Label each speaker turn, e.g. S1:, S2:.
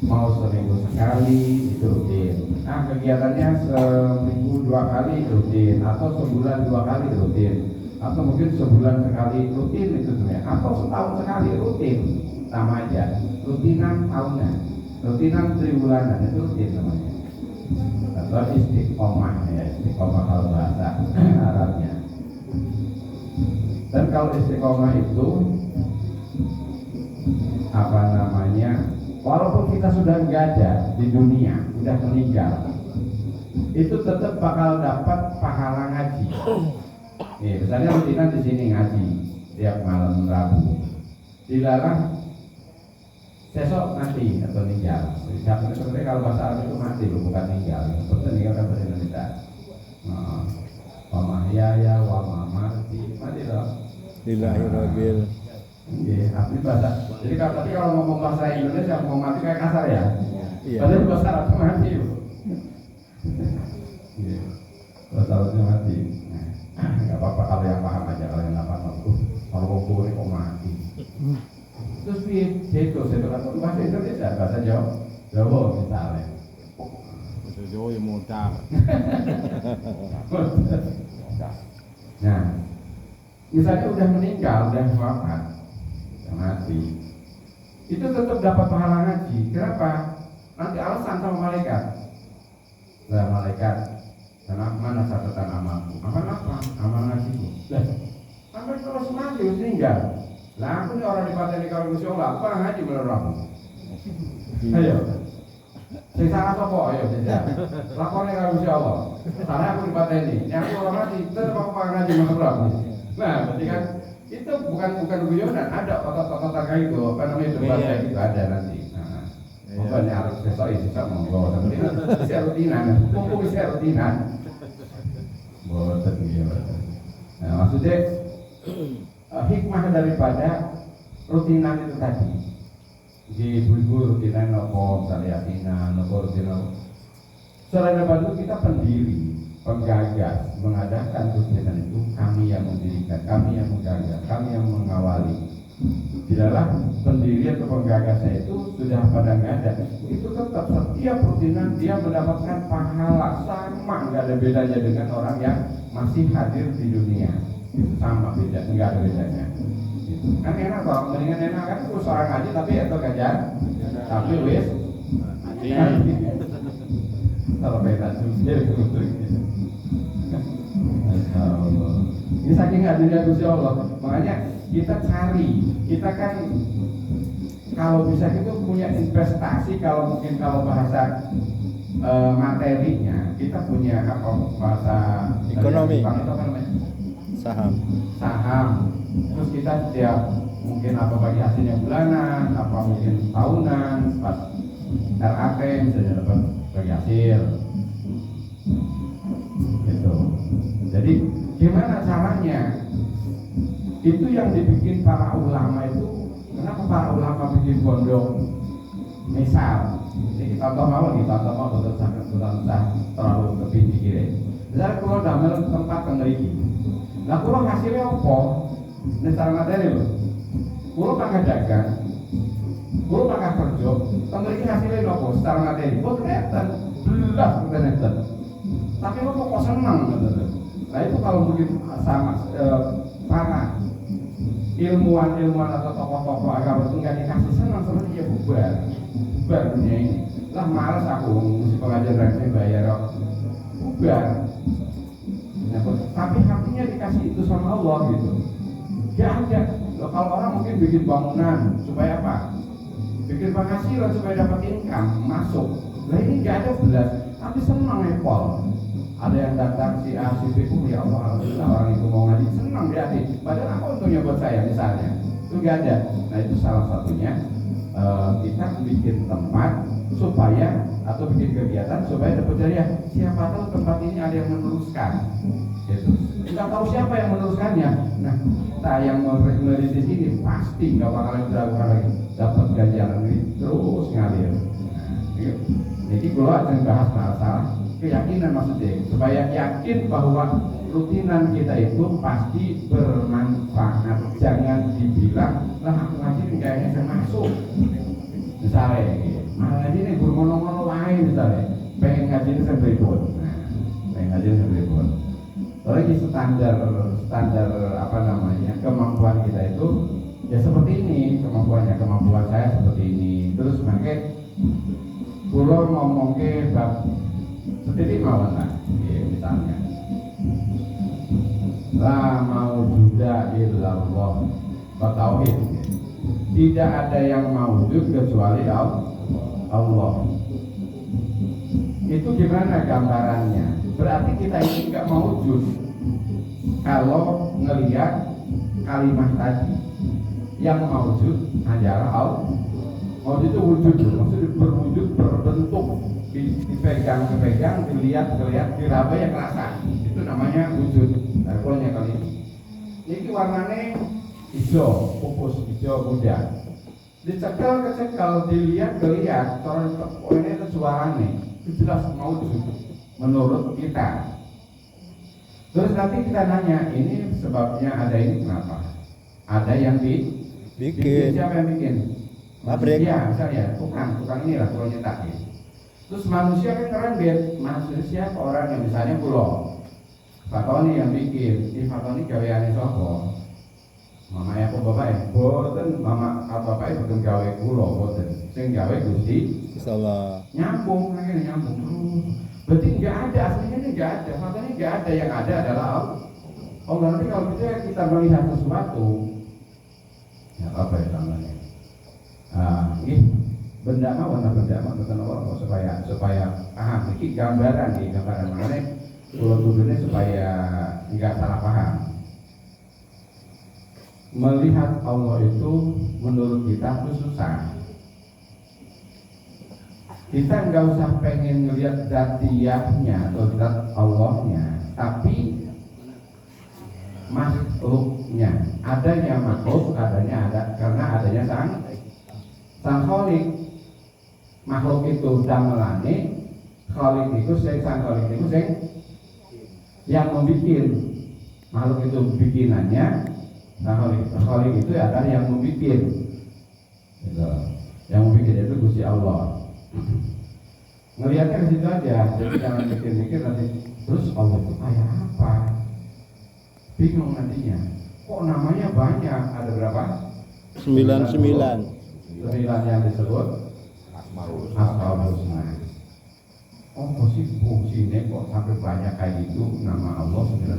S1: mau seminggu sekali itu rutin. Nah kegiatannya seminggu 2 kali rutin, atau sebulan 2 kali rutin, atau mungkin sebulan sekali rutin itu sebenarnya, atau setahun sekali rutin, sama aja. Rutinan tahunan, rutinan triwulanan itu rutin namanya. Atau istiqomah ya, istiqomah kalau bahasa Arabnya. Dan kalau istiqomah itu apa namanya? Walaupun kita sudah nggak ada di dunia, sudah meninggal, itu tetap bakal dapat pahala ngaji. Nih, misalnya rutinan di sini ngaji tiap malam Rabu. Dilarang sesok mati atau meninggal. Sebenarnya kalau bahasa Arab itu mati loh, bukan meninggal. Seperti meninggal kan bahasa Indonesia. Wa mahyaya wa mamati, mati loh.
S2: Bismillahirrahmanirrahim.
S1: Iya, tapi bahasa. Jadi kalau ngomong bahasa Indonesia mau mati kayak kasar ya.
S2: Iya.
S1: Padahal bahasa Arab itu mati loh. Iya. Bahasa Arabnya mati. Nggak apa-apa kalau yang paham aja, kalau yang nggak paham, kalau ngomong kok mati. Terus itu kan bahasa Indonesia, bahasa Jawa misalnya.
S2: Bahasa Jawa yang modal.
S1: Nah, misalnya udah meninggal, udah wafat, udah mati, itu tetap dapat pahala ngaji. Kenapa? Nanti alasan sama malaikat. Lah malaikat, karena mana catatan amalku? Amal apa? Amal ngajiku. Lah, sampai kalau mati udah meninggal. Lah aku ini orang dipateni kalau Gusti Allah, aku orang ngaji menurut aku. Ayo. Sing salah sapa? Ayo jajal. Lakone karo Gusti Allah. Salah aku dipateni. Yang aku orang ngaji, tetep aku orang ngaji menurut aku. Nah, berarti kan itu bukan guyonan, ada otot-otot kayak itu, apa namanya debat kayak gitu ada nanti. Nah, pokoknya harus besok bisa monggo. Tapi bisa rutinan, mumpung bisa rutinan. Boten gitu. Nah, maksudnya hikmah daripada rutinan itu tadi. Di ibu-ibu rutinan nopo, misalnya yatinan, nopo rutinan. Selain daripada itu kita pendiri, penggagas, mengadakan rutinan itu kami yang mendirikan, kami yang menggagas, kami yang mengawali. Di dalam pendirian atau penggagasnya itu sudah pada nggak ada. Itu tetap setiap rutinan dia mendapatkan pahala sama, nggak ada bedanya dengan orang yang masih hadir di dunia. Itu sama beda, nggak ada bedanya. Kan enak kok, mendingan enak kan terus orang ngaji tapi itu gajar, tapi wis kalau beda juga ini saking hadirnya Gusti Allah, makanya kita cari, kita kan kalau bisa itu punya investasi, kalau mungkin kalau bahasa materinya kita punya apa bahasa
S2: ekonomi,
S1: itu apa namanya? Saham. Terus kita setiap mungkin apa bagi hasilnya bulanan, apa mungkin tahunan, pas RAT misalnya dapat bagi hasil, gitu. Jadi gimana caranya? Itu yang dibikin para ulama itu. Kenapa para ulama bikin pondok? Misal, ini contoh mawon, contoh mau terlalu lebih dikirim. Misalnya kalau dalam tempat pengeriki, nah kalau hasilnya apa? Ini secara materi loh. Kalau pakai dagang, kalau pakai kerja, pengeriki hasilnya apa? Secara materi, kok kelihatan, belas kelihatan. Tapi lo kok senang, gitu. Nah itu kalau mungkin sama para ilmuwan atau tokoh-tokoh agama itu nggak dikasih senang sama dia bubar dunia ini. Lah malas aku mesti pengajar remeh bayar bubar. Nah, tapi hatinya dikasih itu sama Allah gitu. Gak ada. Loh, kalau orang mungkin bikin bangunan supaya apa? Bikin penghasilan supaya dapat income masuk. Nah ini gak ada belas, tapi senang Apple. Ada yang datang si A, si B, ya Allah, alhamdulillah orang itu mau ngaji, senang di hati. Padahal apa untungnya buat saya misalnya? Itu gak ada. Nah itu salah satunya kita bikin tempat supaya atau bikin kegiatan supaya dapat jariah. Siapa tahu tempat ini ada yang meneruskan. Gitu. Nggak tahu siapa yang meneruskannya. Nah kita yang meneliti sini pasti nggak bakalan diragukan lagi. Dapat ganjaran ini terus ngalir. Nah, jadi kalau akan bahas masalah keyakinan maksudnya supaya yakin bahwa rutinan kita itu pasti bermanfaat. Jangan dibilang lah aku ngaji kayaknya saya masuk misalnya malah ini standar apa namanya kemampuan kita itu ya seperti ini kemampuan saya seperti ini terus makanya pulau ngomong ke bab seperti mawon lah ya, misalnya la maujuda illallah tauhid tidak ada yang maujud kecuali Allah. Itu gimana gambarannya? Berarti kita ini nggak maujud kalau ngelihat kalimat tadi yang maujud hanyalah Allah. Maujud itu wujud, maksudnya berwujud, berbentuk, dipegang, dilihat, diraba yang rasa. Itu namanya wujud. Darahnya kali ini. Ini warnanya hijau, pupus, hijau muda. Dicekal, dilihat, orang ini itu suaranya. Itu jelas maujud menurut kita. Terus nanti kita nanya, ini sebabnya ada ini kenapa? Ada yang bikin. Siapa yang bikin?
S2: Pabrik.
S1: Manusia, misalnya, tukang inilah kalau nyetakin. Terus manusia kan keren manusia orang yang misalnya pulau. Pak Tony yang bikin, ini Pak Tony gaweane sapa? Mama ya kok bapak ya? Boten mama bapak itu bukan gawe kula boten. Sing gawe Gusti
S2: Insyaallah.
S1: Nyambung akhirnya nyambung. Berarti enggak ada aslinya ini enggak ada. Pak Tony enggak ada yang ada adalah Allah. Nanti kalau kita melihat sesuatu ya apa ya namanya? Ini benda mawon supaya paham iki gambaran mana pulau tujuannya supaya nggak salah paham. Melihat Allah itu menurut kita itu susah. Kita nggak usah pengen ngelihat zatiyahnya atau zat Allahnya, tapi makhluknya. Adanya makhluk, ada karena adanya sang Khalik. Makhluk itu damelane, Khalik itu sang Khalik itu yang membuat makhluk itu bikinannya. Nah Khalik itu adalah yang membuat gitu. Yang membuat itu Gusti Allah. Ngelihatnya ke situ aja, jadi jangan mikir-mikir nanti terus Allah itu kayak apa? Bingung nantinya. Kok namanya banyak? Ada berapa?
S2: 99
S1: yang disebut Asmaul Husna. Oh sih ini kok sampai banyak kayak gitu nama Allah 99.